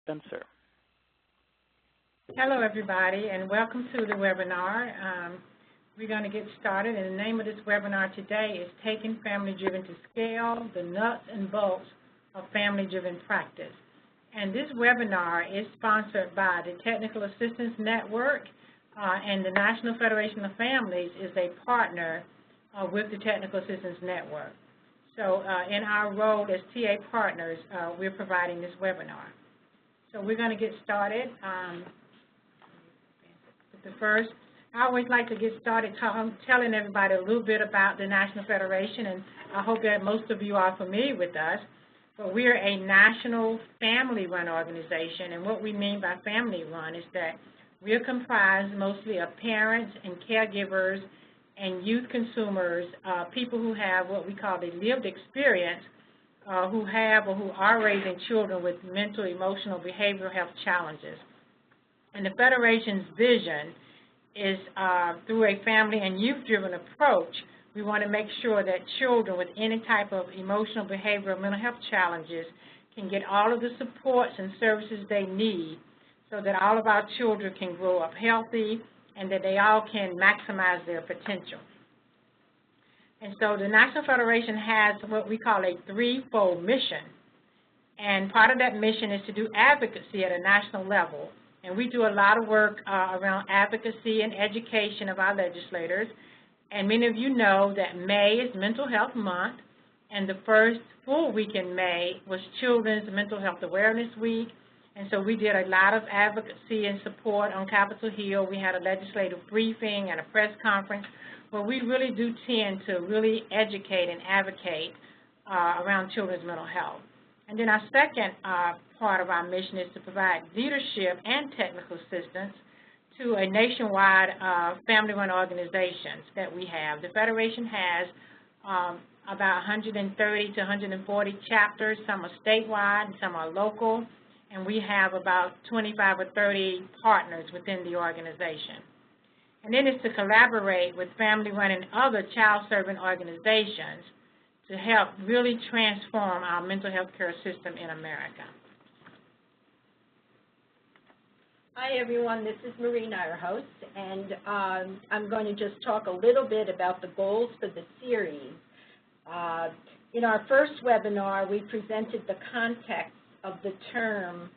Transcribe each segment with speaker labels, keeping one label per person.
Speaker 1: Spencer.
Speaker 2: Hello, everybody, and welcome to the webinar. We're going to get started, and the name of this webinar today is Taking Family-Driven to Scale, the Nuts and Bolts of Family-Driven Practice. And this webinar is sponsored by the Technical Assistance Network, and the National Federation of Families is a partner with the Technical Assistance Network. So in our role as TA partners, we're providing this webinar. So we're going to get started. First, I always like to get started telling everybody a little bit about the National Federation, and I hope that most of you are familiar with us. But we're a national family-run organization, and what we mean by family-run is that we're comprised mostly of parents and caregivers and youth consumers, people who have what we call the lived experience, who have or who are raising children with mental, emotional, behavioral health challenges. And the Federation's vision is through a family and youth-driven approach, we want to make sure that children with any type of emotional, behavioral, mental health challenges can get all of the supports and services they need so that all of our children can grow up healthy and that they all can maximize their potential. And so the National Federation has what we call a threefold mission. And part of that mission is to do advocacy at a national level. And we do a lot of work around advocacy and education of our legislators. And many of you know that May is Mental Health Month, and the first full week in May was Children's Mental Health Awareness Week. And so we did a lot of advocacy and support on Capitol Hill. We had a legislative briefing and a press conference where we really do tend to really educate and advocate around children's mental health. And then our second part of our mission is to provide leadership and technical assistance to a nationwide family-run organizations that we have. The Federation has about 130 to 140 chapters. Some are statewide and some are local. And we have about 25 or 30 partners within the organization. And then it's to collaborate with family-run and other child-serving organizations to help really transform our mental health care system in America.
Speaker 3: Hi, everyone. This is Marina, our host, and I'm going to just talk a little bit about the goals for the series. In our first webinar, we presented the context of the term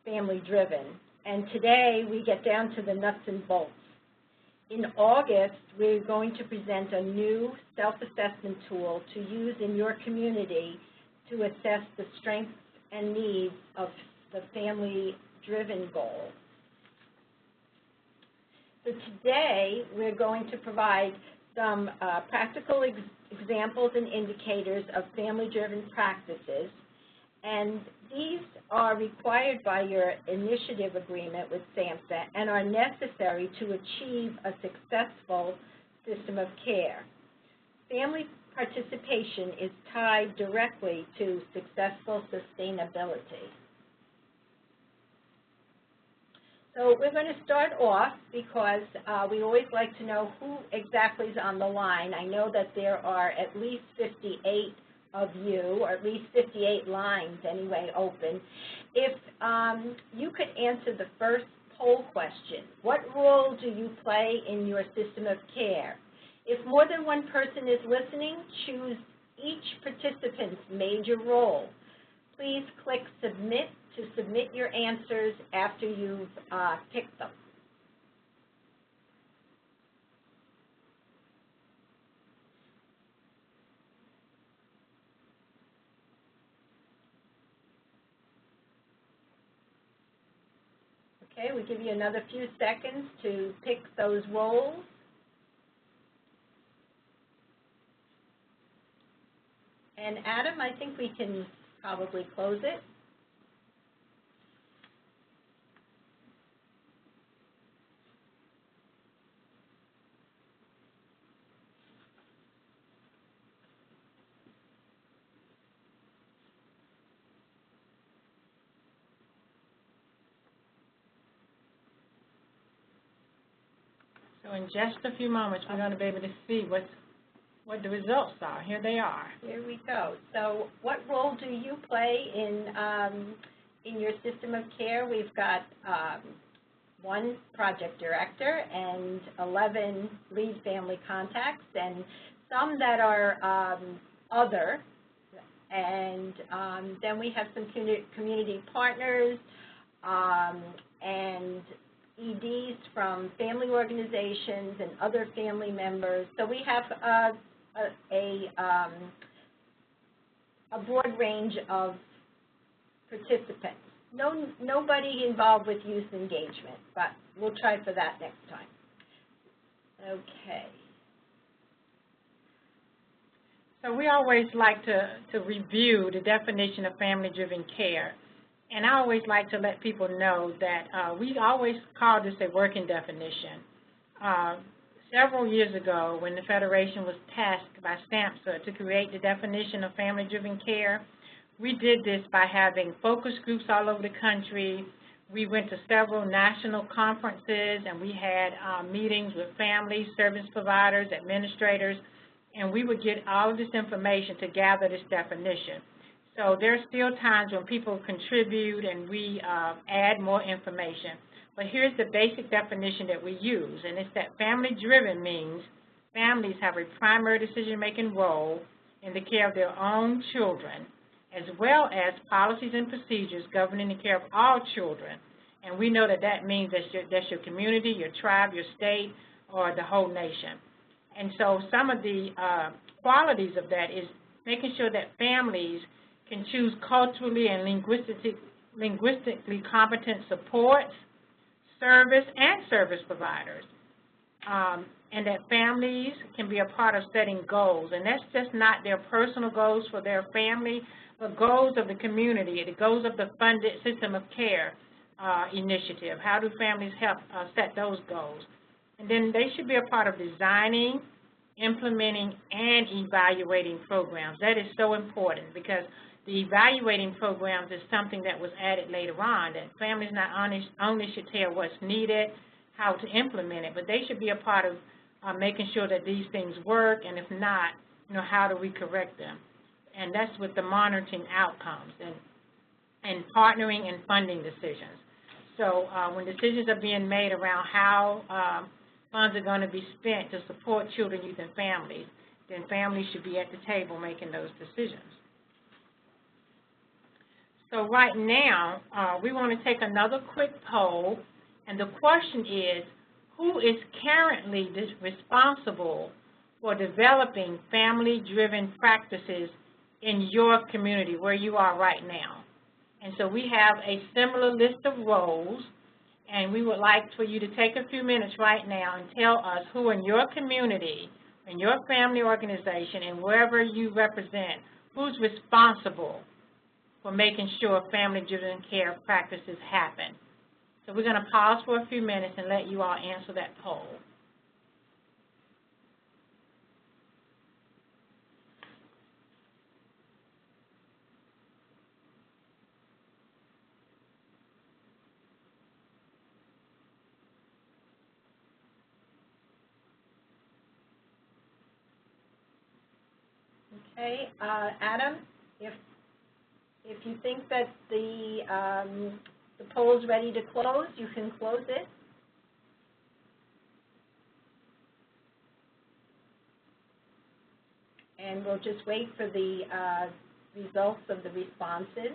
Speaker 3: family-driven, and today we get down to the nuts and bolts. In August, we're going to present a new self-assessment tool to use in your community to assess the strengths and needs of the family-driven goal. So today, we're going to provide some practical examples and indicators of family-driven practices, and these are required by your initiative agreement with SAMHSA and are necessary to achieve a successful system of care. Family participation is tied directly to successful sustainability. So we're going to start off because we always like to know who exactly is on the line. I know that there are at least 58 of you, or at least 58 lines anyway open. If you could answer the first poll question, what role do you play in your system of care? If more than one person is listening, choose each participant's major role. Please click Submit to submit your answers after you've picked them. Okay, we'll give you another few seconds to pick those roles. And Adam, I think we can probably close it.
Speaker 2: So in just a few moments, we're going to be able to see what the results are. Here they are.
Speaker 3: Here we go. So what role do you play in in your system of care, we've got 1 project director and 11 lead family contacts, and some that are other. And then we have some community partners and EDs from family organizations and other family members. So we have a broad range of participants. Nobody involved with youth engagement, but we'll try for that next time. Okay.
Speaker 2: So we always like to review the definition of family-driven care. And I always like to let people know that we always call this a working definition. Several years ago, when the Federation was tasked by SAMHSA to create the definition of family-driven care, we did this by having focus groups all over the country. We went to several national conferences, and we had meetings with families, service providers, administrators, and we would get all of this information to gather this definition. So there's still times when people contribute and we add more information. But here's the basic definition that we use, and it's that family-driven means families have a primary decision-making role in the care of their own children, as well as policies and procedures governing the care of all children. And we know that that means that's your community, your tribe, your state, or the whole nation. And so some of the qualities of that is making sure that families can choose culturally and linguistically competent supports, service providers, and that families can be a part of setting goals. And that's just not their personal goals for their family, but goals of the community, the goals of the funded system of care initiative. How do families help set those goals? And then they should be a part of designing, implementing, and evaluating programs. That is so important, because the evaluating programs is something that was added later on, that families not only should tell what's needed, how to implement it, but they should be a part of making sure that these things work, and if not, how do we correct them? And that's with the monitoring outcomes and partnering and funding decisions. So when decisions are being made around how funds are going to be spent to support children, youth, and families, then families should be at the table making those decisions. So right now, we want to take another quick poll, and the question is, who is currently responsible for developing family-driven practices in your community, where you are right now? And so we have a similar list of roles, and we would like for you to take a few minutes right now and tell us who in your community, in your family organization, and wherever you represent, who's responsible for making sure family-driven care practices happen. So we're going to pause for a few minutes and let you all answer that poll.
Speaker 3: Okay, Adam, if you think that the poll is ready to close, you can close it. And we'll just wait for the results of the responses.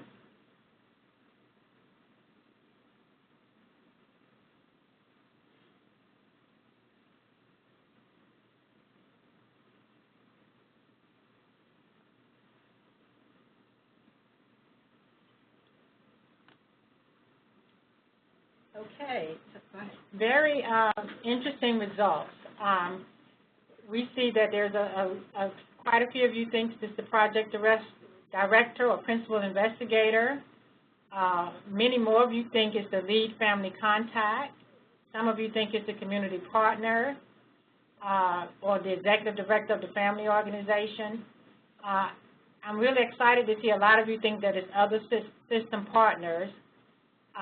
Speaker 3: Okay.
Speaker 2: Very interesting results. We see that there's quite a few of you think it's the project director or principal investigator. Many more of you think it's the lead family contact. Some of you think it's the community partner or the executive director of the family organization. I'm really excited to see a lot of you think that it's other system partners.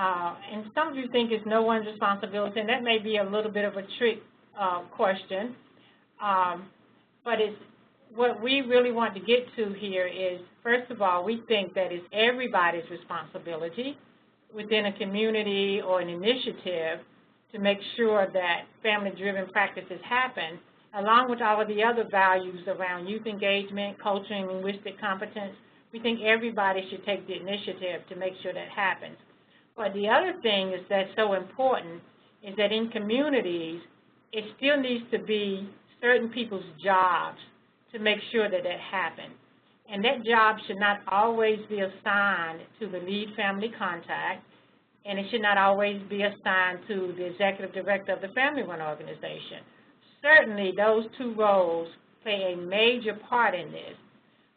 Speaker 2: And some of you think it's no one's responsibility, and that may be a little bit of a trick question. But it's what we really want to get to here is, first of all, we think that it's everybody's responsibility, within a community or an initiative to make sure that family-driven practices happen, along with all of the other values around youth engagement, culture, and linguistic competence. We think everybody should take the initiative to make sure that happens. But the other thing is that's so important is that in communities, it still needs to be certain people's jobs to make sure that that happens. And that job should not always be assigned to the lead family contact, and it should not always be assigned to the executive director of the family-run organization. Certainly, those two roles play a major part in this,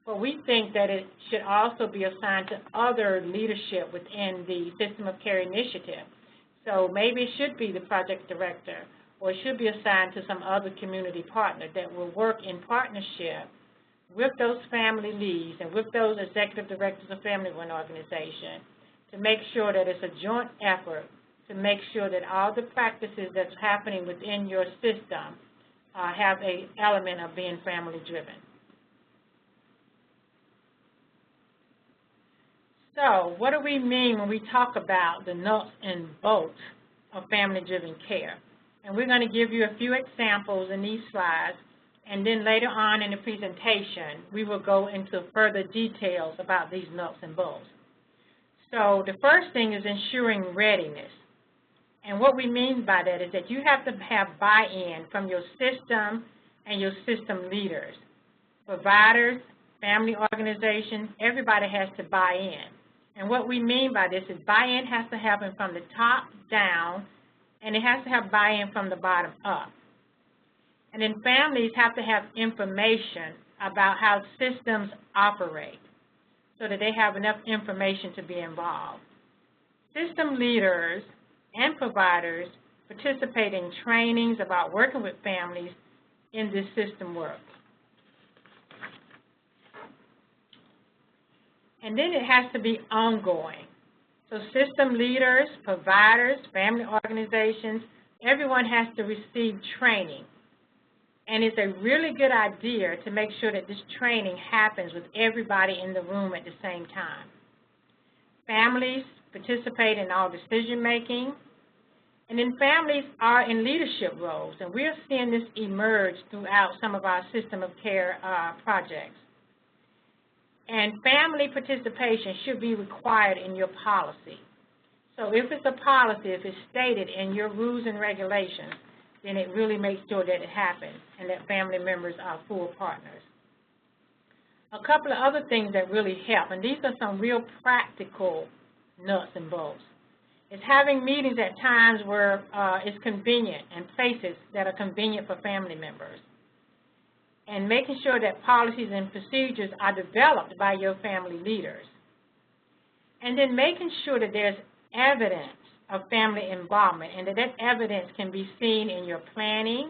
Speaker 2: but we think that it should also be assigned to other leadership within the System of Care initiative. So maybe it should be the project director, or it should be assigned to some other community partner that will work in partnership with those family leads and with those executive directors of family-run organization to make sure that it's a joint effort to make sure that all the practices that's happening within your system have an element of being family-driven. So what do we mean when we talk about the nuts and bolts of family-driven care? And we're going to give you a few examples in these slides, and then later on in the presentation, we will go into further details about these nuts and bolts. So the first thing is ensuring readiness. And what we mean by that is that you have to have buy-in from your system and your system leaders. Providers, family organizations, everybody has to buy in. And what we mean by this is buy-in has to happen from the top down, and it has to have buy-in from the bottom up. And then families have to have information about how systems operate so that they have enough information to be involved. System leaders and providers participate in trainings about working with families in this system work. And then it has to be ongoing. So system leaders, providers, family organizations, everyone has to receive training. And it's a really good idea to make sure that this training happens with everybody in the room at the same time. Families participate in all decision-making. And then families are in leadership roles. And we're seeing this emerge throughout some of our system of care projects. And family participation should be required in your policy. So if it's a policy, if it's stated in your rules and regulations, then it really makes sure that it happens and that family members are full partners. A couple of other things that really help, and these are some real practical nuts and bolts, is having meetings at times where it's convenient and places that are convenient for family members, and making sure that policies and procedures are developed by your family leaders. And then making sure that there's evidence of family involvement and that that evidence can be seen in your planning,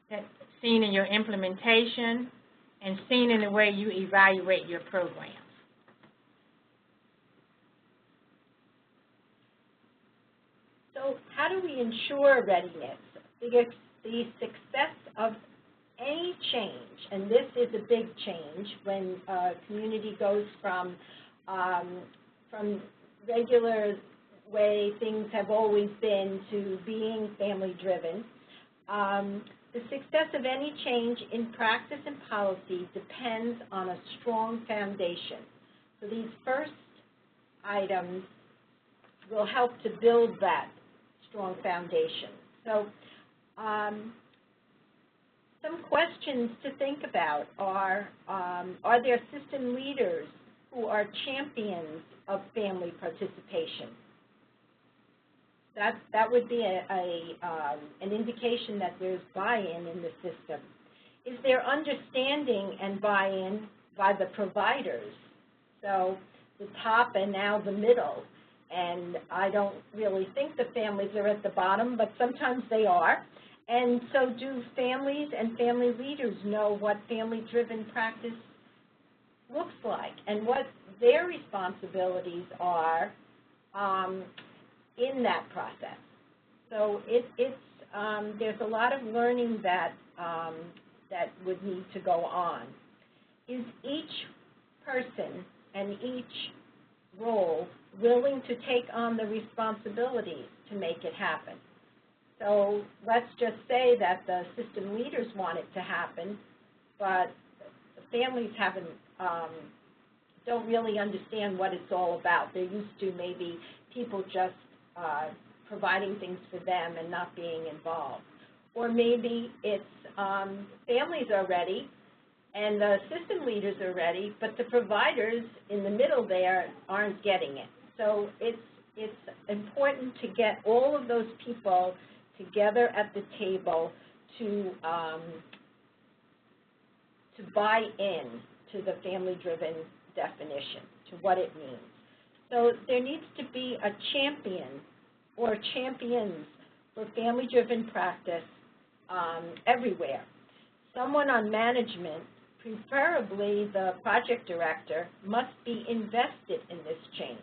Speaker 2: that's seen in your implementation, and seen in the way you evaluate your programs.
Speaker 3: So how do we ensure readiness? The success of any change, and this is a big change when a community goes from regular way things have always been to being family-driven. The success of any change in practice and policy depends on a strong foundation. So these first items will help to build that strong foundation. So some questions to think about are there system leaders who are champions of family participation? That would be an indication that there's buy-in in the system. Is there understanding and buy-in by the providers? So the top and now the middle. And I don't really think the families are at the bottom, but sometimes they are. And so do families and family leaders know what family-driven practice looks like and what their responsibilities are in that process? So there's a lot of learning that would need to go on. Is each person and each role willing to take on the responsibilities to make it happen. So let's just say that the system leaders want it to happen, but the families don't really understand what it's all about. They're used to maybe people just providing things for them and not being involved. Or maybe it's families are ready and the system leaders are ready, but the providers in the middle there aren't getting it. So it's important to get all of those people together at the table to buy in to the family-driven definition, to what it means. So there needs to be a champion or champions for family-driven practice everywhere. Someone on management, preferably the project director, must be invested in this change.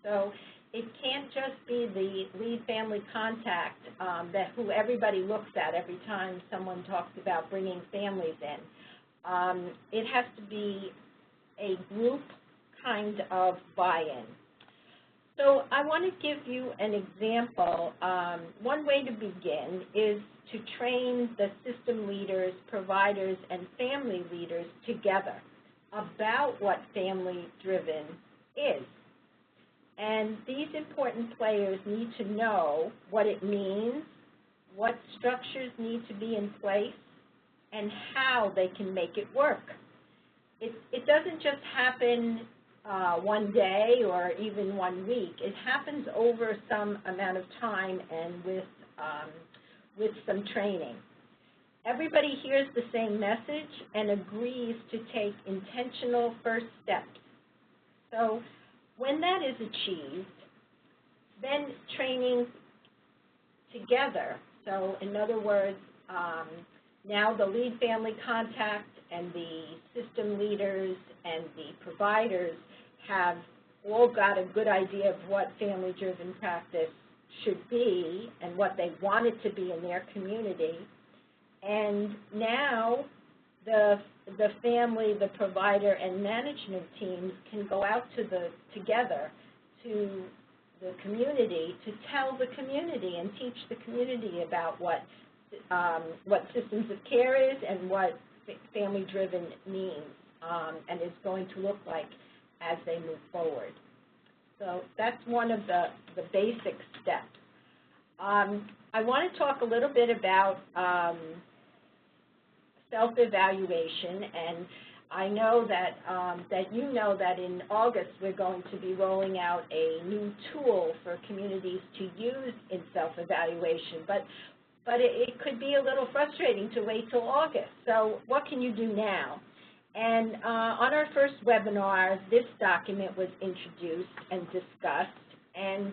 Speaker 3: So it can't just be the lead family contact who everybody looks at every time someone talks about bringing families in. It has to be a group kind of buy-in. So I want to give you an example. One way to begin is to train the system leaders, providers, and family leaders together about what family-driven is. And these important players need to know what it means, what structures need to be in place, and how they can make it work. It doesn't just happen one day or even 1 week. It happens over some amount of time and with some training. Everybody hears the same message and agrees to take intentional first steps. So when that is achieved, then training together. So in other words, now the lead family contact and the system leaders and the providers have all got a good idea of what family-driven practice should be and what they want it to be in their community. And now the family, the provider, and management teams can go out together to the community to tell the community and teach the community about what systems of care is and what family-driven means and is going to look like as they move forward. So that's one of the basic steps. I want to talk a little bit about self-evaluation, and I know that you know that in August we're going to be rolling out a new tool for communities to use in self-evaluation, but it could be a little frustrating to wait till August. So what can you do now? And on our first webinar, this document was introduced and discussed, and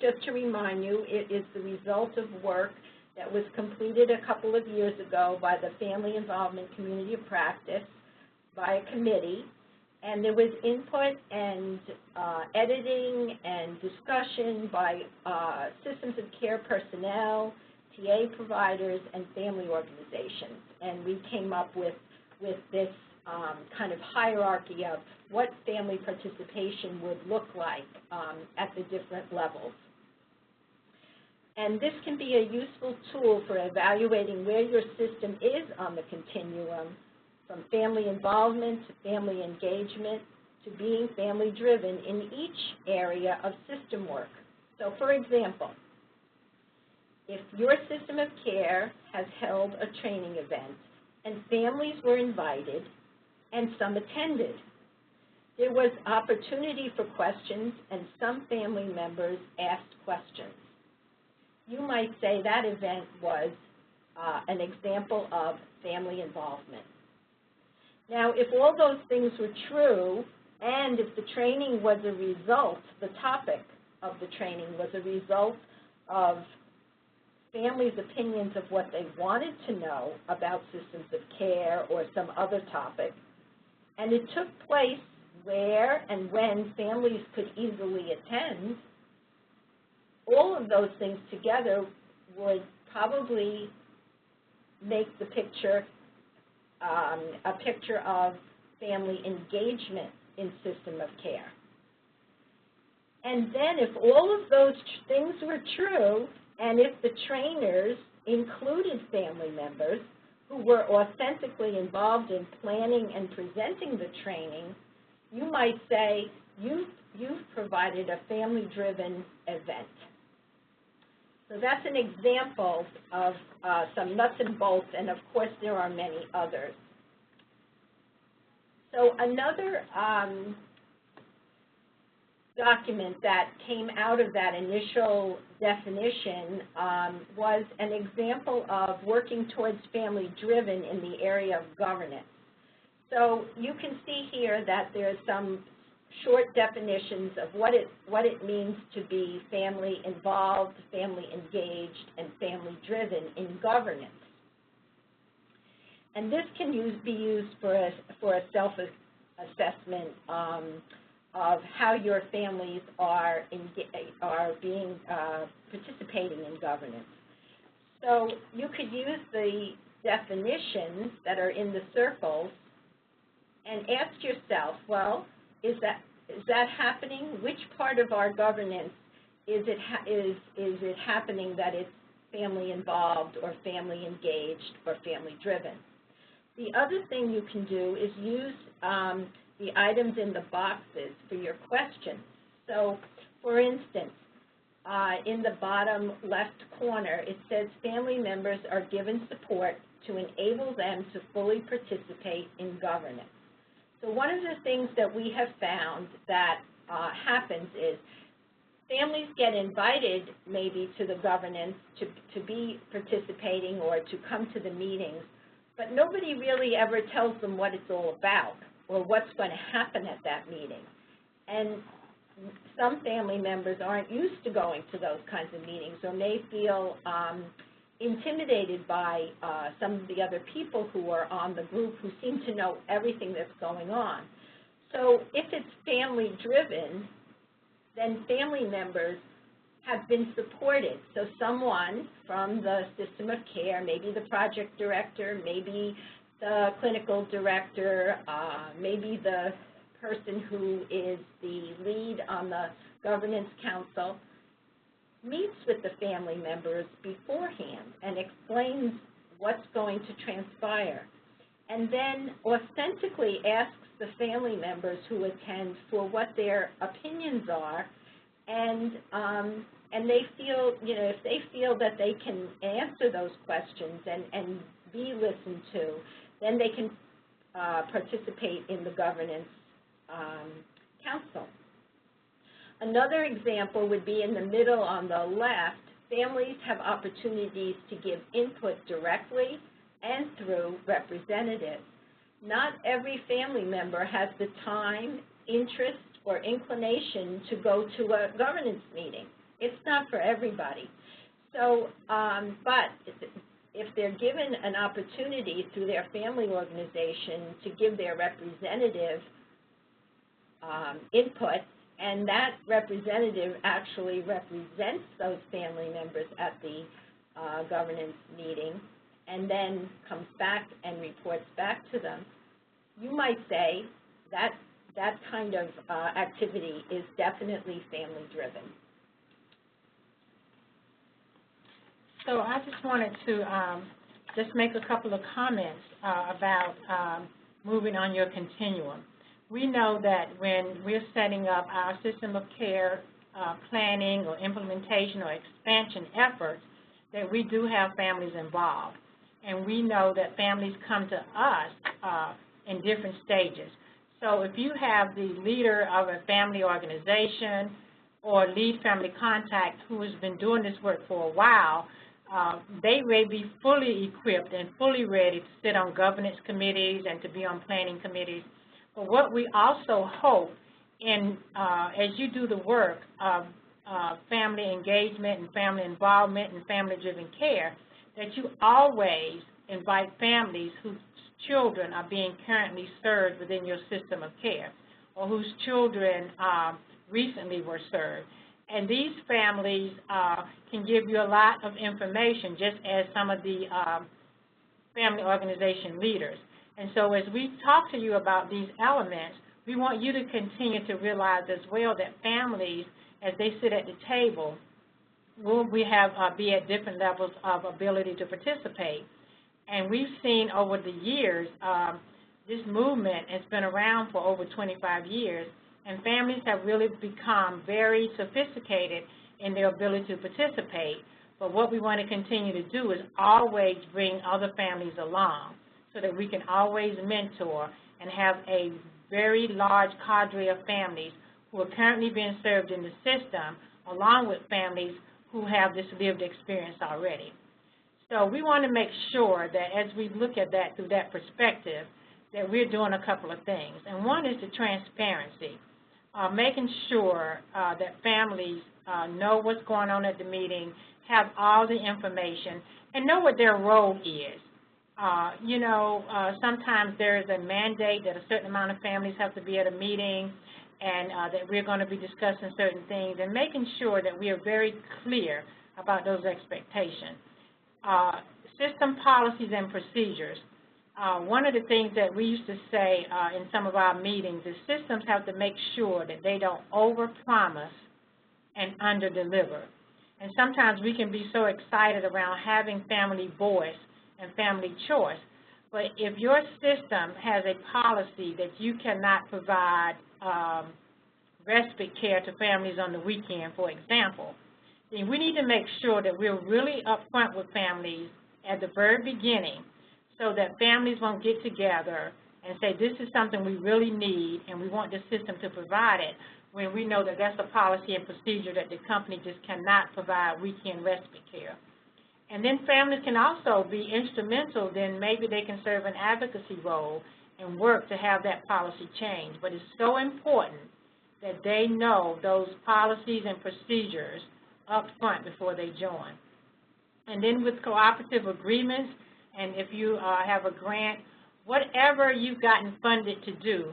Speaker 3: just to remind you, it is the result of work that was completed a couple of years ago by the Family Involvement Community of Practice by a committee, and there was input and editing and discussion by systems of care personnel, TA providers, and family organizations, and we came up with this kind of hierarchy of what family participation would look like at the different levels. And this can be a useful tool for evaluating where your system is on the continuum from family involvement to family engagement to being family-driven in each area of system work. So, for example, if your system of care has held a training event and families were invited and some attended, there was opportunity for questions and some family members asked questions. You might say that event was an example of family involvement. Now, if all those things were true, and if the training was a result, the topic of the training was a result of families' opinions of what they wanted to know about systems of care or some other topic, and it took place where and when families could easily attend, all of those things together would probably make the picture a picture of family engagement in system of care. And then if all of those things were true, and if the trainers included family members who were authentically involved in planning and presenting the training, you might say you've provided a family-driven event. So that's an example of some nuts and bolts, and of course there are many others. So another document that came out of that initial definition was an example of working towards family-driven in the area of governance. So you can see here that there's some short definitions of what it means to be family-involved, family-engaged, and family-driven in governance. And this can be used for a self-assessment of how your families are participating in governance. So you could use the definitions that are in the circles and ask yourself, well, is that happening? Which part of our governance is it happening that it's family involved or family engaged or family driven? The other thing you can do is use the items in the boxes for your questions. So, for instance, in the bottom left corner, it says family members are given support to enable them to fully participate in governance. So one of the things that we have found that happens is families get invited maybe to the governance to be participating or to come to the meetings, but nobody really ever tells them what it's all about or what's going to happen at that meeting. And some family members aren't used to going to those kinds of meetings or may feel intimidated by some of the other people who are on the group who seem to know everything that's going on. So if it's family-driven, then family members have been supported. So someone from the system of care, maybe the project director, maybe the clinical director, maybe the person who is the lead on the governance council, meets with the family members beforehand and explains what's going to transpire, and then authentically asks the family members who attend for what their opinions are, and they feel, if they feel that they can answer those questions and be listened to, then they can participate in the governance council. Another example would be in the middle on the left. Families have opportunities to give input directly and through representatives. Not every family member has the time, interest, or inclination to go to a governance meeting. It's not for everybody. So, but if they're given an opportunity through their family organization to give their representative input, and that representative actually represents those family members at the governance meeting and then comes back and reports back to them, you might say that that kind of activity is definitely family-driven.
Speaker 2: So I just wanted to just make a couple of comments about moving on your continuum. We know that when we're setting up our system of care planning or implementation or expansion efforts, that we do have families involved. And we know that families come to us in different stages. So if you have the leader of a family organization or lead family contact who has been doing this work for a while, they may be fully equipped and fully ready to sit on governance committees and to be on planning committees. But what we also hope in, as you do the work of family engagement and family involvement and family-driven care, that you always invite families whose children are being currently served within your system of care or whose children recently were served. And these families can give you a lot of information, just as some of the family organization leaders. And so as we talk to you about these elements, we want you to continue to realize as well that families as they sit at the table, will we have be at different levels of ability to participate. And we've seen over the years, this movement has been around for over 25 years, and families have really become very sophisticated in their ability to participate. But what we want to continue to do is always bring other families along so that we can always mentor and have a very large cadre of families who are currently being served in the system, along with families who have this lived experience already. So we want to make sure that as we look at that through that perspective, that we're doing a couple of things. And one is the transparency, making sure that families know what's going on at the meeting, have all the information, and know what their role is. Sometimes there is a mandate that a certain amount of families have to be at a meeting, and that we're going to be discussing certain things, and making sure that we are very clear about those expectations. System policies and procedures. One of the things that we used to say in some of our meetings is systems have to make sure that they don't overpromise and underdeliver. And sometimes we can be so excited around having family voice and family choice, but if your system has a policy that you cannot provide respite care to families on the weekend, for example, then we need to make sure that we're really upfront with families at the very beginning so that families won't get together and say, this is something we really need and we want the system to provide it, when we know that that's a policy and procedure that the company just cannot provide weekend respite care. And then families can also be instrumental, then maybe they can serve an advocacy role and work to have that policy change. But it's so important that they know those policies and procedures up front before they join. And then with cooperative agreements, and if you have a grant, whatever you've gotten funded to do,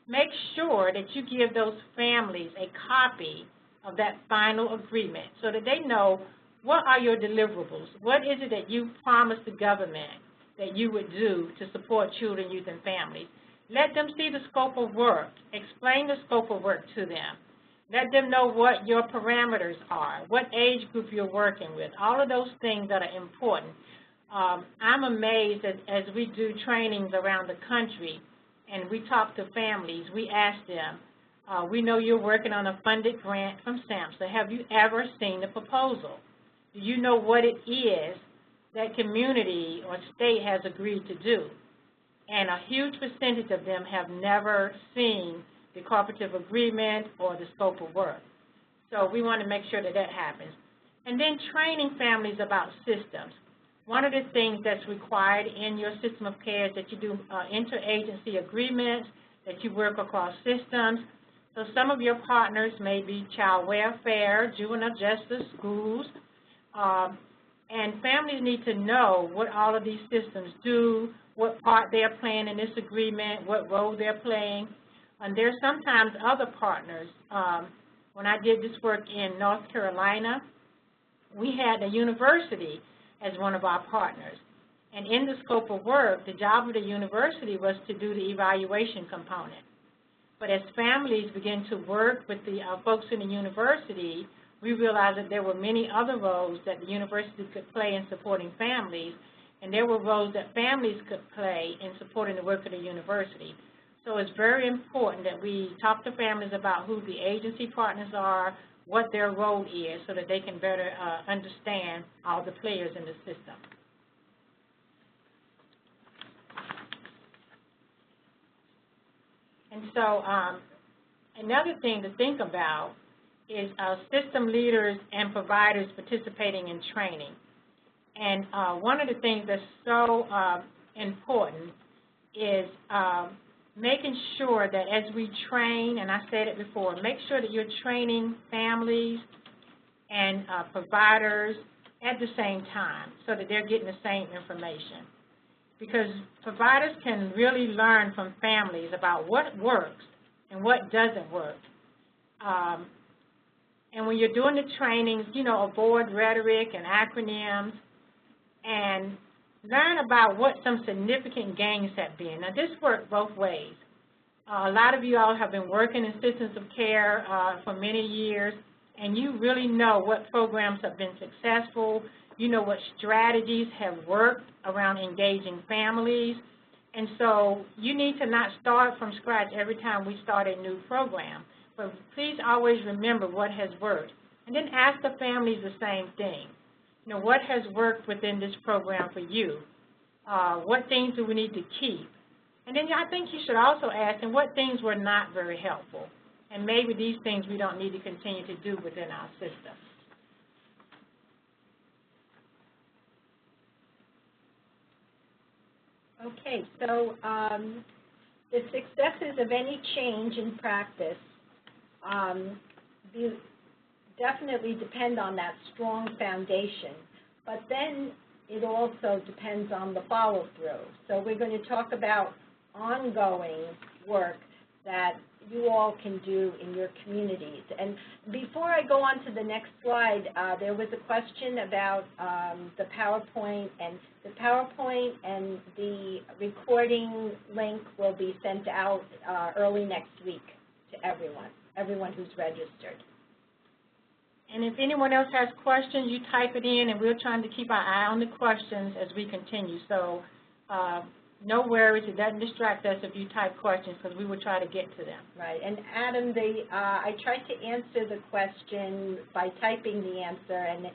Speaker 2: make sure that you give those families a copy of that final agreement so that they know what are your deliverables, what is it that you promised the government that you would do to support children, youth, and families. Let them see the scope of work. Explain the scope of work to them. Let them know what your parameters are, what age group you're working with, all of those things that are important. I'm amazed that as we do trainings around the country and we talk to families, we ask them, we know you're working on a funded grant from SAMHSA. Have you ever seen the proposal? Do you know what it is that community or state has agreed to do? And a huge percentage of them have never seen the cooperative agreement or the scope of work. So we want to make sure that that happens. And then training families about systems. One of the things that's required in your system of care is that you do interagency agreements, that you work across systems. So some of your partners may be child welfare, juvenile justice, schools, and families need to know what all of these systems do, what part they're playing in this agreement, what role they're playing. And there's sometimes other partners. When I did this work in North Carolina, we had a university as one of our partners. And in the scope of work, the job of the university was to do the evaluation component. But as families began to work with the folks in the university, we realized that there were many other roles that the university could play in supporting families, and there were roles that families could play in supporting the work of the university. So it's very important that we talk to families about who the agency partners are, what their role is, so that they can better understand all the players in the system. And so another thing to think about is system leaders and providers participating in training. And one of the things that's so important is making sure that as we train, and I said it before, make sure that you're training families and providers at the same time so that they're getting the same information. Because providers can really learn from families about what works and what doesn't work. And when you're doing the trainings, you know, avoid rhetoric and acronyms and learn about what some significant gains have been. Now, this works both ways. A lot of you all have been working in systems of care for many years, and you really know what programs have been successful, you know what strategies have worked around engaging families, and so you need to not start from scratch every time we start a new program. But please always remember what has worked, and then ask the families the same thing. You know, what has worked within this program for you? What things do we need to keep? And then I think you should also ask them what things were not very helpful. And maybe these things we don't need to continue to do within our system.
Speaker 3: Okay, so the successes of any change in practice definitely depend on that strong foundation, but then it also depends on the follow-through. So we're going to talk about ongoing work that you all can do in your communities. And before I go on to the next slide, there was a question about the PowerPoint, and the recording link will be sent out early next week to everyone who's registered.
Speaker 2: And if anyone else has questions, you type it in, and we're trying to keep our eye on the questions as we continue. So no worries, it doesn't distract us if you type questions, because we will try to get to them.
Speaker 3: Right, and Adam, I tried to answer the question by typing the answer, and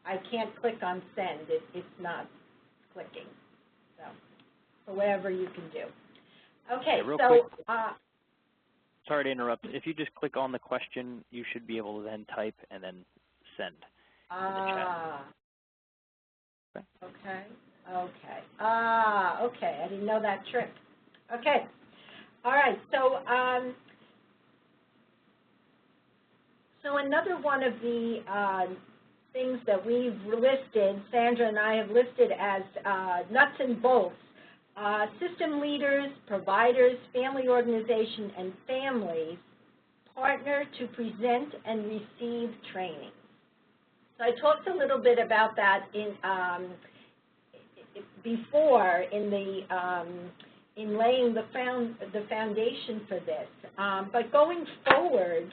Speaker 3: I can't click on send. It's not clicking. So whatever you can do. Okay,
Speaker 1: real
Speaker 3: so.
Speaker 1: Quick. Sorry to interrupt. If you just click on the question, you should be able to then type and then send to the chat.
Speaker 3: Okay. Okay. Okay. I didn't know that trick. Okay. All right. So, so another one of the things that we've listed, Sandra and I have listed as nuts and bolts. System leaders, providers, family organization, and families partner to present and receive training. So I talked a little bit about that before in laying the foundation for this. But going forward,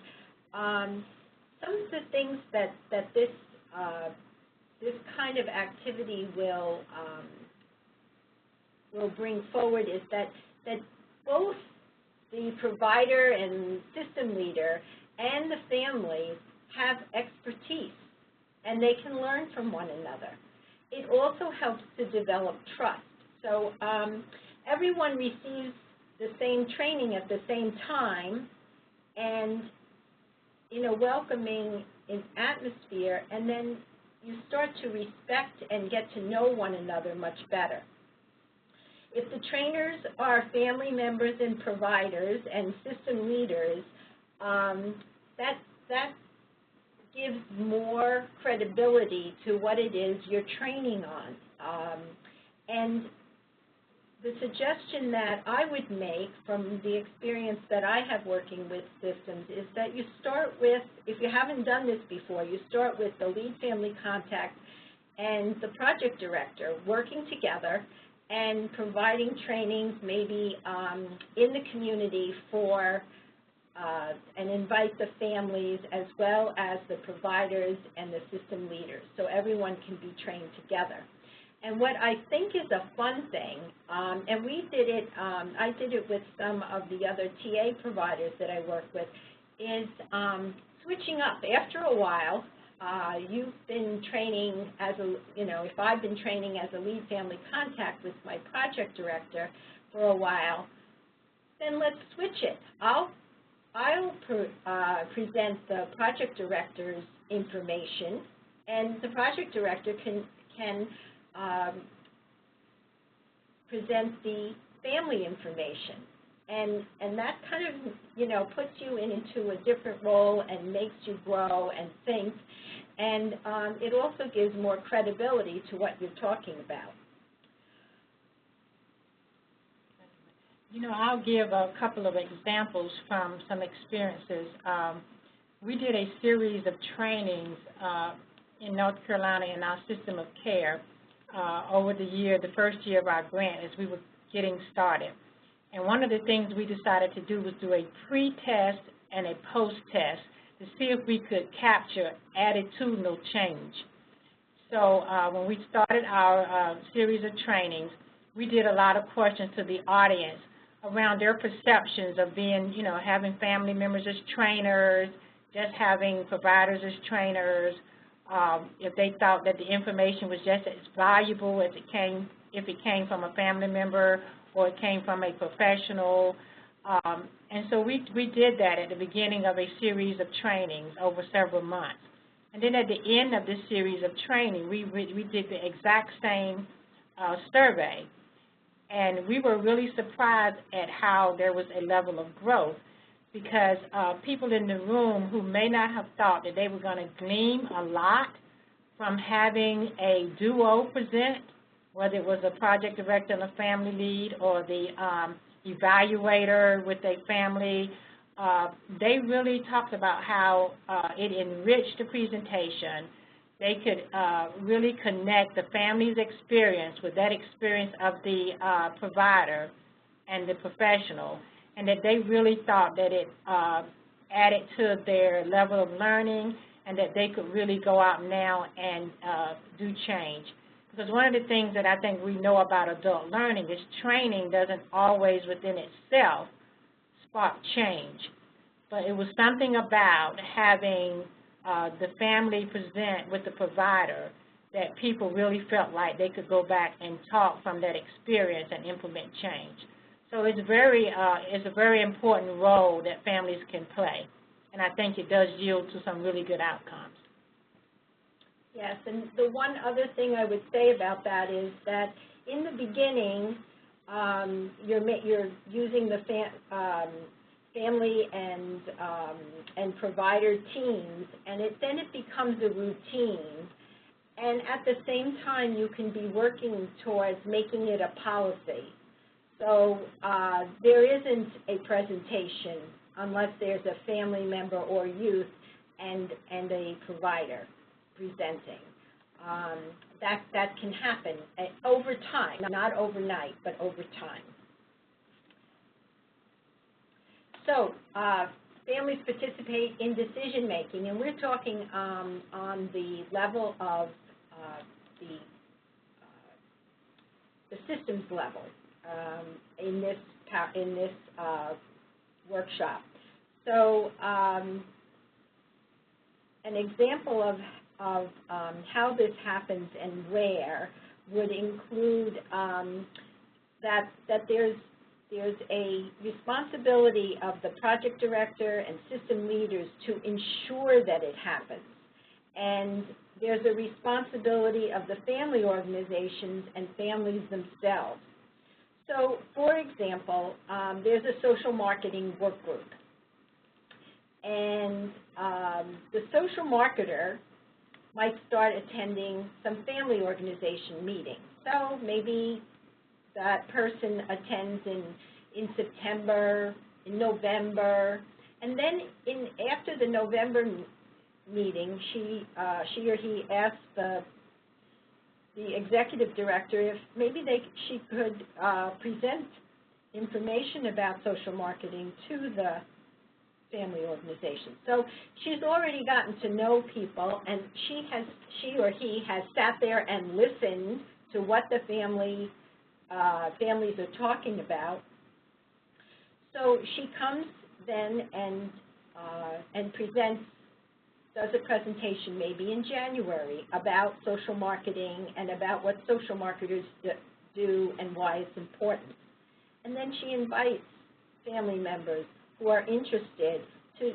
Speaker 3: some of the things that this kind of activity will bring forward is that both the provider and system leader and the family have expertise, and they can learn from one another. It also helps to develop trust. So everyone receives the same training at the same time, and in a welcoming atmosphere, and then you start to respect and get to know one another much better. If the trainers are family members and providers and system leaders, that gives more credibility to what it is you're training on. And the suggestion that I would make from the experience that I have working with systems is that you start with, if you haven't done this before, you start with the lead family contact and the project director working together and providing trainings maybe in the community for and invite the families as well as the providers and the system leaders, so everyone can be trained together. And what I think is a fun thing, and we did it, I did it with some of the other TA providers that I work with, is switching up. After a while, you've been training as a, if I've been training as a lead family contact with my project director for a while, then let's switch it. I'll present the project director's information, and the project director can present the family information. And that kind of, puts you into a different role and makes you grow and think. And it also gives more credibility to what you're talking about.
Speaker 2: I'll give a couple of examples from some experiences. We did a series of trainings in North Carolina in our system of care over the first year of our grant as we were getting started. And one of the things we decided to do was do a pre-test and a post-test to see if we could capture attitudinal change. So when we started our series of trainings, we did a lot of questions to the audience around their perceptions of being, having family members as trainers, just having providers as trainers, if they thought that the information was just as valuable as if it came from a family member or it came from a professional. And so we did that at the beginning of a series of trainings over several months. And then at the end of this series of training, we did the exact same survey. And we were really surprised at how there was a level of growth, because people in the room who may not have thought that they were going to glean a lot from having a duo present, whether it was a project director and a family lead or the evaluator with a family, they really talked about how it enriched the presentation. They could really connect the family's experience with that experience of the provider and the professional, and that they really thought that it added to their level of learning and that they could really go out now and do change. Because one of the things that I think we know about adult learning is training doesn't always within itself spark change. But it was something about having the family present with the provider that people really felt like they could go back and talk from that experience and implement change. So it's a very important role that families can play, and I think it does yield to some really good outcomes.
Speaker 3: Yes, and the one other thing I would say about that is that in the beginning, you're using the family and provider teams, and then it becomes a routine. And at the same time, you can be working towards making it a policy. So there isn't a presentation unless there's a family member or youth and a provider presenting. That can happen over time, not overnight, but over time. So families participate in decision making, and we're talking on the level of the systems level in this workshop. So an example of how this happens and where would include that there's a responsibility of the project director and system leaders to ensure that it happens. And there's a responsibility of the family organizations and families themselves. So, for example, there's a social marketing work group. And the social marketer might start attending some family organization meetings. So maybe that person attends in September, in November, and then after the November meeting, she or he asks the executive director if maybe she could present information about social marketing to the family organization. So she's already gotten to know people, and she or he has sat there and listened to what the families are talking about. So she comes then and presents, does a presentation maybe in January about social marketing and about what social marketers do and why it's important. And then she invites family members who are interested to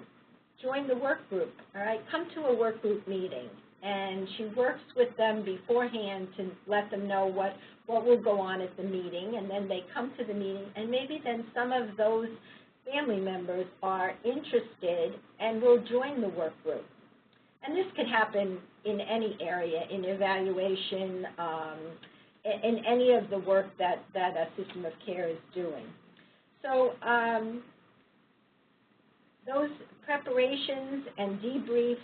Speaker 3: join the work group, all right? Come to a work group meeting, and she works with them beforehand to let them know what will go on at the meeting, and then they come to the meeting, and maybe then some of those family members are interested and will join the work group. And this could happen in any area, in evaluation, in any of the work that a system of care is doing. So those preparations and debriefs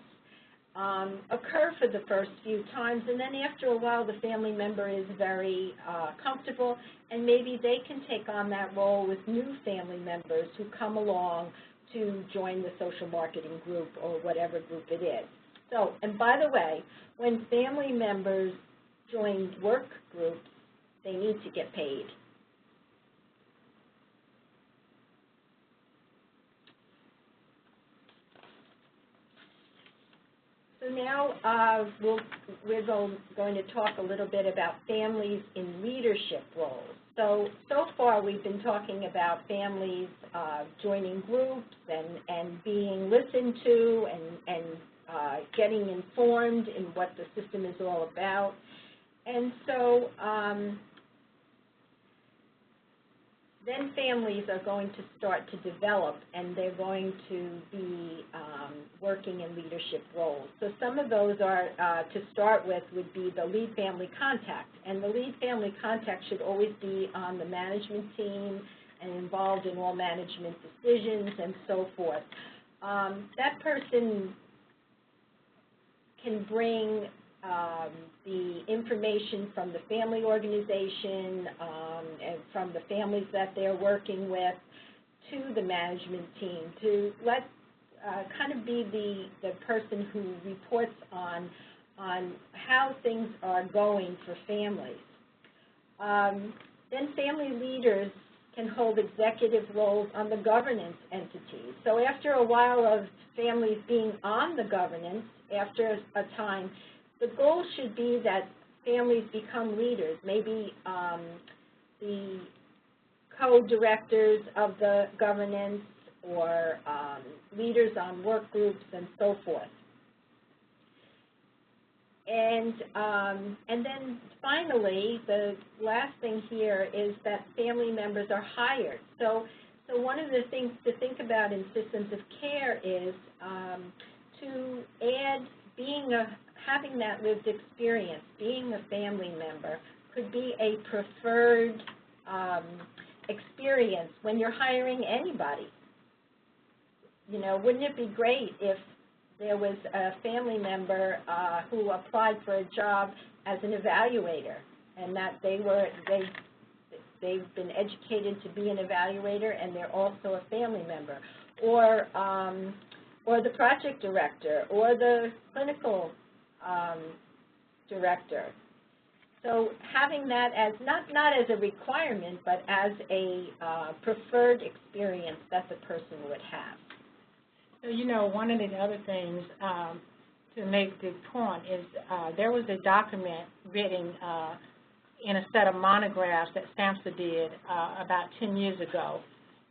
Speaker 3: occur for the first few times, and then after a while the family member is very comfortable, and maybe they can take on that role with new family members who come along to join the social marketing group or whatever group it is. So, and by the way, when family members join work groups, they need to get paid. So now we're going to talk a little bit about families in leadership roles. So far we've been talking about families joining groups and being listened to and getting informed in what the system is all about. And so then families are going to start to develop, and they're going to be working in leadership roles. So some of those are, to start with, would be the lead family contact. And the lead family contact should always be on the management team and involved in all management decisions and so forth. That person can bring the information from the family organization and from the families that they're working with to the management team to let kind of be the person who reports on how things are going for families. Then family leaders can hold executive roles on the governance entities. So after a while of families being on the governance, after a time, the goal should be that families become leaders, maybe the co-directors of the governance or leaders on work groups and so forth. And then finally, the last thing here is that family members are hired. So one of the things to think about in systems of care is to add having that lived experience, being a family member, could be a preferred experience when you're hiring anybody. You know, wouldn't it be great if there was a family member who applied for a job as an evaluator, and that they've been educated to be an evaluator, and they're also a family member, or the project director, or the clinical director. So having that as not as a requirement, but as a preferred experience that the person would have.
Speaker 2: So, you know, one of the other things to make the point is there was a document written in a set of monographs that SAMHSA did about 10 years ago.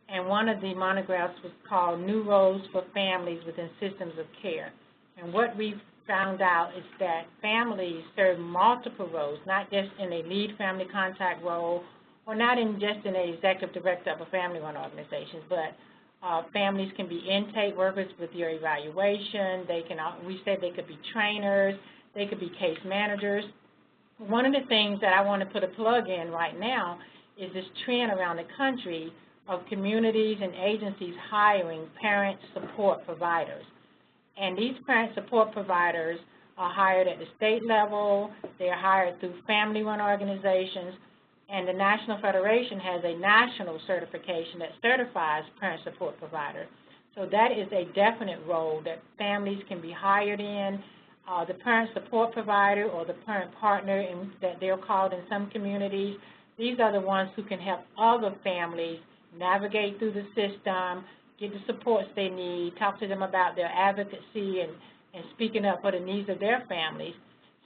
Speaker 2: And one of the monographs was called New Roles for Families Within Systems of Care. And what we found out is that families serve multiple roles, not just in a lead family contact role or not in just in an executive director of a family-run organization, but families can be intake workers with your evaluation. They can, we said they could be trainers. They could be case managers. One of the things that I want to put a plug in right now is this trend around the country of communities and agencies hiring parent support providers. And these parent support providers are hired at the state level. They're hired through family-run organizations. And the National Federation has a national certification that certifies parent support providers. So that is a definite role that families can be hired in. The parent support provider or the parent partner that they're called in some communities, these are the ones who can help other families navigate through the system, get the supports they need, talk to them about their advocacy and speaking up for the needs of their families.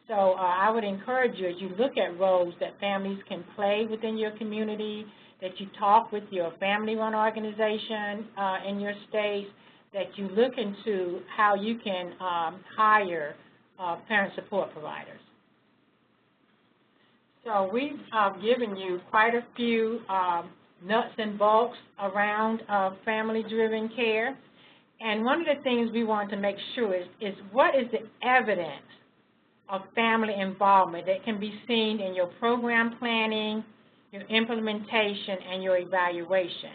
Speaker 2: So I would encourage you, as you look at roles that families can play within your community, that you talk with your family-run organization in your state, that you look into how you can hire parent support providers. So we've given you quite a few nuts and bolts around family-driven care. And one of the things we want to make sure is what is the evidence of family involvement that can be seen in your program planning, your implementation, and your evaluation.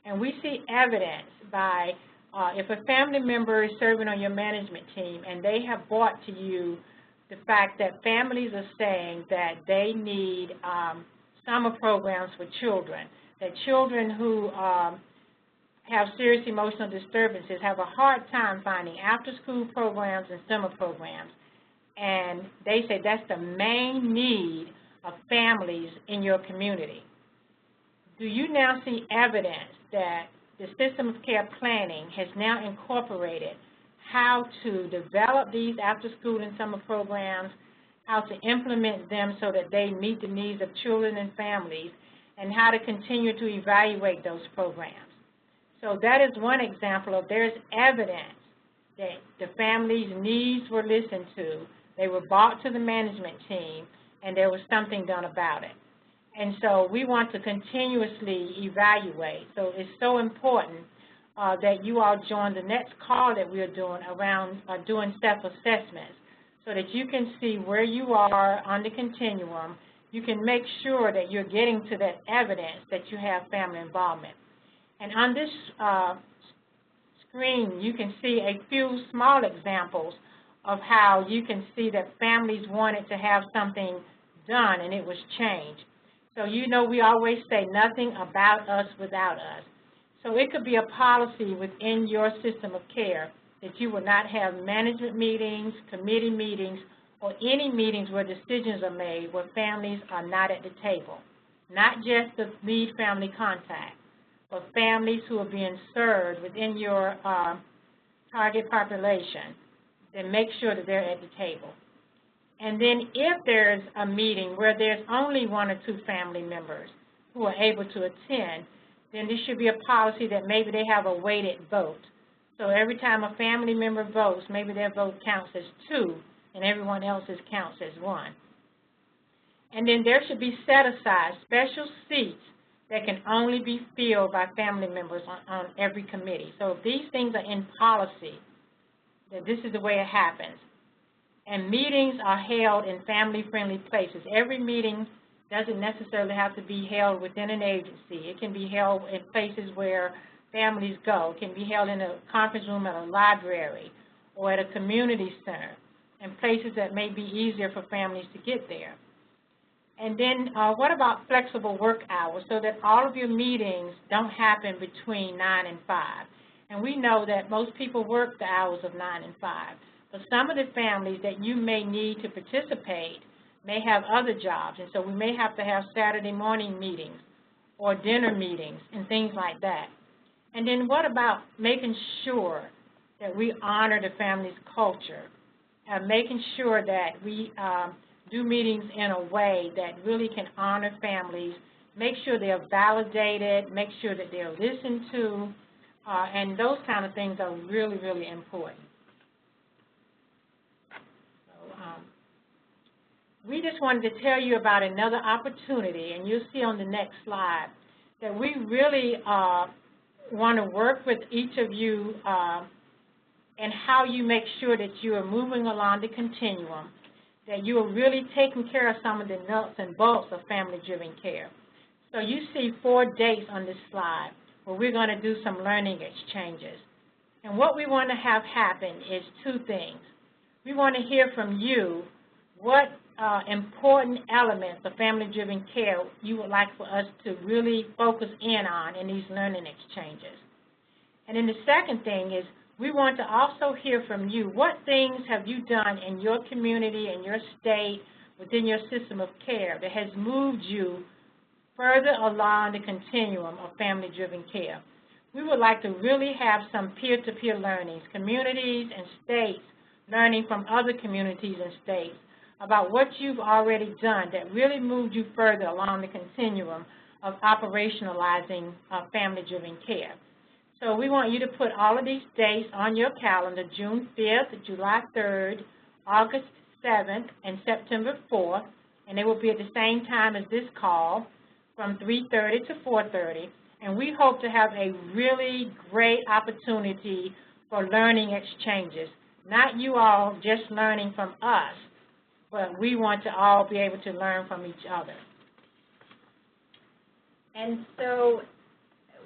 Speaker 2: And we see evidence by if a family member is serving on your management team and they have brought to you the fact that families are saying that they need summer programs for children, that children who have serious emotional disturbances have a hard time finding after-school programs and summer programs. And they say that's the main need of families in your community. Do you now see evidence that the system of care planning has now incorporated how to develop these after-school and summer programs, how to implement them so that they meet the needs of children and families, and how to continue to evaluate those programs? So that is one example of there's evidence that the family's needs were listened to, they were brought to the management team, and there was something done about it. And so we want to continuously evaluate. So it's so important that you all join the next call that we're doing around doing self-assessments so that you can see where you are on the continuum. You can make sure that you're getting to that evidence that you have family involvement. And on this screen, you can see a few small examples of how you can see that families wanted to have something done and it was changed. So you know we always say nothing about us without us. So it could be a policy within your system of care that you will not have management meetings, committee meetings, or any meetings where decisions are made where families are not at the table. Not just the lead family contact, but families who are being served within your target population. Then make sure that they're at the table. And then if there's a meeting where there's only one or two family members who are able to attend, then there should be a policy that maybe they have a weighted vote. So every time a family member votes, maybe their vote counts as 2 and everyone else's counts as 1. And then there should be set aside special seats that can only be filled by family members on every committee. So if these things are in policy, that this is the way it happens. And meetings are held in family-friendly places. Every meeting doesn't necessarily have to be held within an agency. It can be held in places where families go. It can be held in a conference room at a library or at a community center, and places that may be easier for families to get there. And then what about flexible work hours so that all of your meetings don't happen between 9 and 5? And we know that most people work the hours of 9 and 5. But some of the families that you may need to participate may have other jobs, and so we may have to have Saturday morning meetings or dinner meetings and things like that. And then what about making sure that we honor the family's culture, making sure that we do meetings in a way that really can honor families, make sure they're validated, make sure that they're listened to, and those kind of things are really, really important. We just wanted to tell you about another opportunity, and you'll see on the next slide that we really want to work with each of you and how you make sure that you are moving along the continuum, that you are really taking care of some of the nuts and bolts of family-driven care. So you see 4 dates on this slide where we're going to do some learning exchanges. And what we want to have happen is 2 things. We want to hear from you what important elements of family-driven care you would like for us to really focus in on in these learning exchanges. And then the second thing is we want to also hear from you what things have you done in your community, in your state, within your system of care that has moved you further along the continuum of family-driven care. We would like to really have some peer-to-peer learnings, communities and states learning from other communities and states about what you've already done that really moved you further along the continuum of operationalizing family-driven care. So we want you to put all of these dates on your calendar, June 5th, July 3rd, August 7th, and September 4th, and they will be at the same time as this call from 3:30 to 4:30. And we hope to have a really great opportunity for learning exchanges, not you all just learning from us, but we want to all be able to learn from each other.
Speaker 3: And so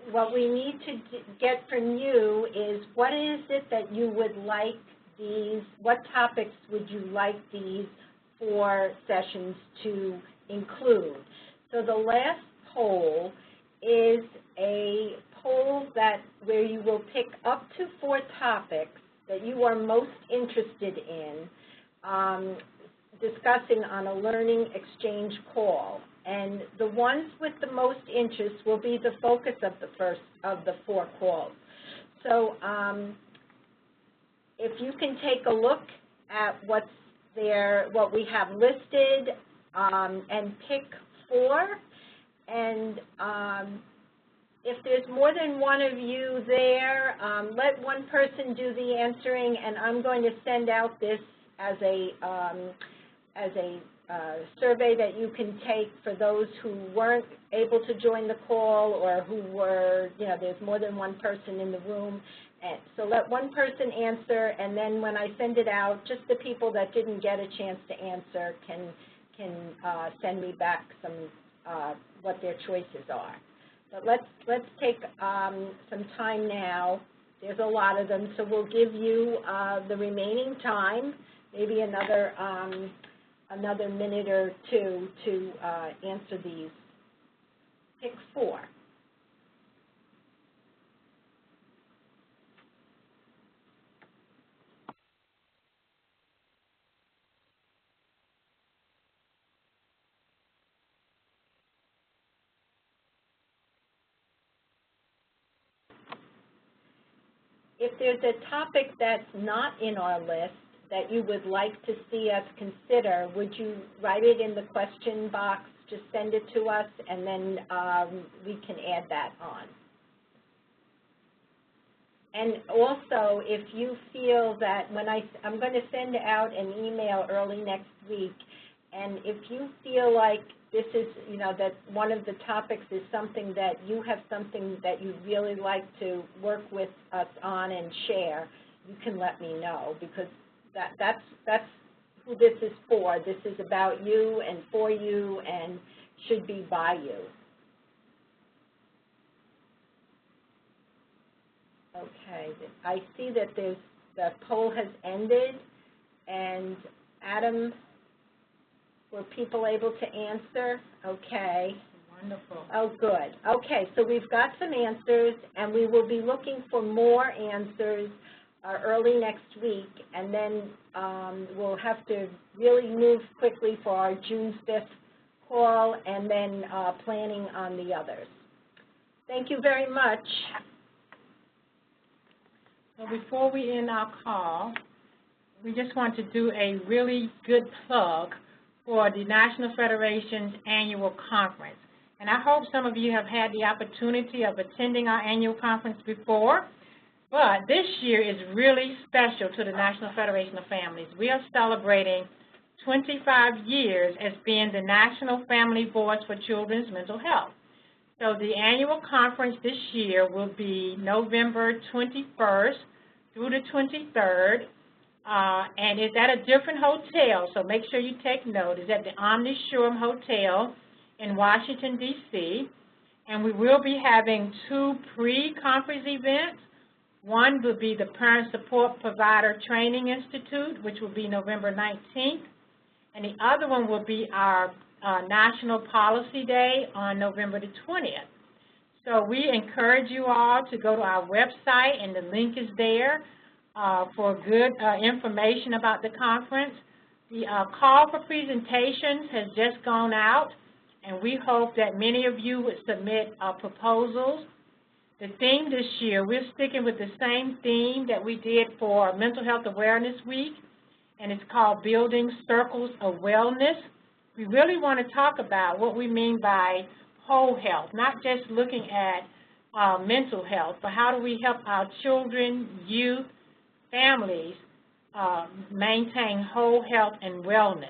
Speaker 3: what we need to get from you is what is it that you would like these, what topics would you like these 4 sessions to include? So the last poll is a poll where you will pick up to 4 topics that you are most interested in discussing on a learning exchange call. And the ones with the most interest will be the focus of the first of the 4 calls. So if you can take a look at what's there, what we have listed, and pick 4, and if there's more than one of you there, let one person do the answering, and I'm going to send out this as a survey that you can take for those who weren't able to join the call or who were, there's more than one person in the room. And so let one person answer, and then when I send it out, just the people that didn't get a chance to answer can send me back some what their choices are. But let's take some time now. There's a lot of them, so we'll give you the remaining time, maybe another minute or 2 to answer these. Pick 4. If there's a topic that's not in our list that you would like to see us consider, would you write it in the question box, just send it to us, and then we can add that on. And also, if you feel that I'm going to send out an email early next week, and if you feel like this is, that one of the topics is something that you have something that you'd really like to work with us on and share, you can let me know, because that's who this is for. This is about you and for you and should be by you. Okay, I see that the poll has ended, and Adam, were people able to answer? Okay.
Speaker 2: Wonderful.
Speaker 3: Oh, good. Okay, so we've got some answers, and we will be looking for more answers early next week, and then we'll have to really move quickly for our June 5th call, and then planning on the others. Thank you very much.
Speaker 2: So before we end our call, we just want to do a really good plug for the National Federation's annual conference. And I hope some of you have had the opportunity of attending our annual conference before, but this year is really special to the National Federation of Families. We are celebrating 25 years as being the National Family Voice for Children's Mental Health. So the annual conference this year will be November 21st through the 23rd. And it's at a different hotel, so make sure you take note. It's at the Omni Shore Hotel in Washington, D.C., and we will be having 2 pre-conference events. One will be the Parent Support Provider Training Institute, which will be November 19th, and the other one will be our National Policy Day on November the 20th. So we encourage you all to go to our website, and the link is there. For good information about the conference. The call for presentations has just gone out, and we hope that many of you would submit proposals. The theme this year, we're sticking with the same theme that we did for Mental Health Awareness Week, and it's called Building Circles of Wellness. We really want to talk about what we mean by whole health, not just looking at mental health, but how do we help our children, youth, families maintain whole health and wellness.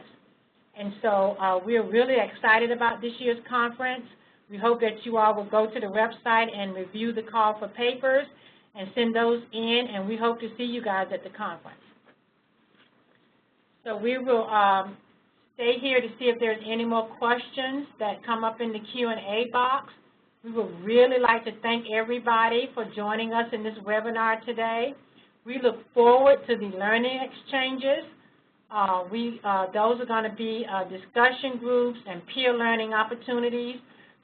Speaker 2: And so we're really excited about this year's conference. We hope that you all will go to the website and review the call for papers and send those in, and we hope to see you guys at the conference. So we will stay here to see if there's any more questions that come up in the Q&A box. We would really like to thank everybody for joining us in this webinar today. We look forward to the learning exchanges. Those are going to be discussion groups and peer learning opportunities,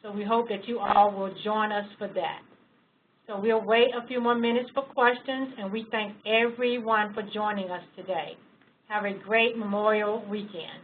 Speaker 2: so we hope that you all will join us for that. So we'll wait a few more minutes for questions, and we thank everyone for joining us today. Have a great Memorial Weekend.